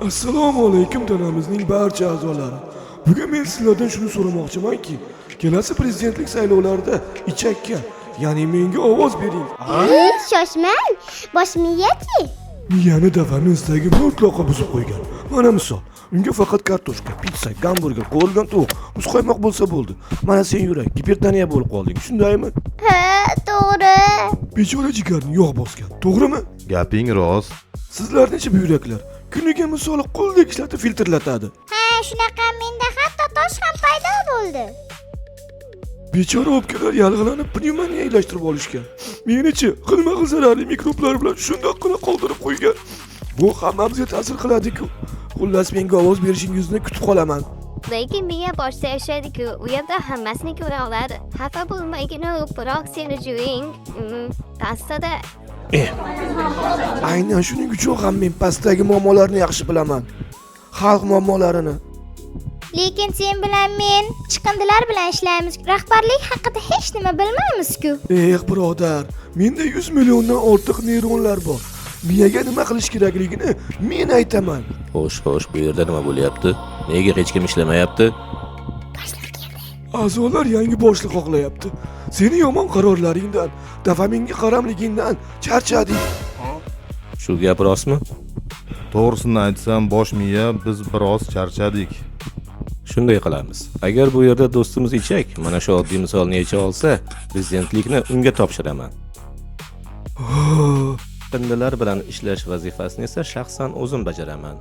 Assalomu alaykum tanamizning barcha a'zolari. Bugun men sizlardan shuni so'ramoqchimanki, kelasi prezidentlik saylovlarida ichakka, ya'ni menga ovoz bering. Shoshmang, bosh miyachi. Miyani dafarni istagi mutlaqo buzib qo'ygan. Mana misol, unga faqat kartoshka, pitsa, gamburger, qo'rilgan tovuq, muzqaymoq bo'lsa bo'ldi. Mana sen yurak, gipertoniya bo'lib qolding, shundaymi? Ha, to'g'ri. Bechora jigarni yog' bosgan, to'g'rimi? Gaping rost. Sizlarning buyraklar kuniga misoli qo'ldek ishlatib filtrlatadi. Ha, shunaqa menda hatto tosh ham paydo bo'ldi. Bechora o'pkalar yalg'ilanib pnevmoniya ilashtirib olishgan. Menichi xilma-xil zararli mikroblar bilan shundoqqina qoldirib qo'ygan. Bu hammamizga ta'sir qiladi-ku. Xullas menga ovoz berishingizni kutib qolaman. Lekin miya boshda yashaydi-ku, u yerda hammasini ko'ra oladi. Xafa bo'lmagin, biroq seni joying pastada. Aynan shuning uchun ham men pastdagi muammolarni yaxshi bilaman. Xalq muammolarini. Lekin sen bilan men chiqindilar bilan ishlaymiz. Rahbarlik haqida hech nima bilmaymiz-ku. Birodar, menda 100 milliondan ortiq neyronlar bor. Miyaga nima qilish kerakligini men aytaman. Xo'sh, bu yerda nima bo'lyapti? Nega hech kim ishlamayapti? A'zolar yangi boshliq xohlayapti. Seni yomon qarorlaringdan, dofaminga qaramligingdan charchadik. Shu gap rostmi? To'g'risini aytsam, bosh miya biz biroz charchadik. Shunday qilamiz. Agar bu yerda do'stimiz Ichak mana shu oddiy misolni yecha olsa, prezidentlikni unga topshiraman. Chiqindilar bilan ishlash vazifasini esa shaxsan o'zim bajaraman.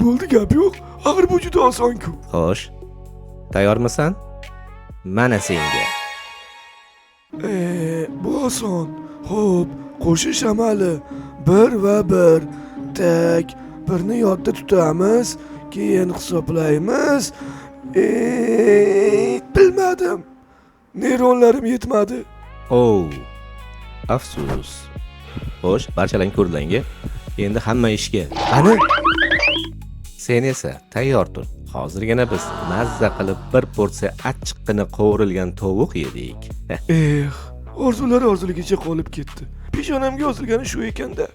Bo'ldi, gap yo'q. Axir bu juda oson-ku. Xo'sh. Tayyormisan? Mana senga. Bu oson. Xo'p, qo'shish amali 1 va 1. Tak, birni yodda tutamiz, keyin hisoblaymiz. Bilmadim. Neyronlarim yetmadi. Afsus. Xo'sh, barchalang ko'rdinglar. Endi hamma ishga. Qani? Sen esa tayyor tur. Hozirgina biz mazza qilib bir porsiya achchiqqina qovurilgan tovuq yedik. Orzular orzuligicha qolib ketdi. Peshonamga yozilgani shu ekanda.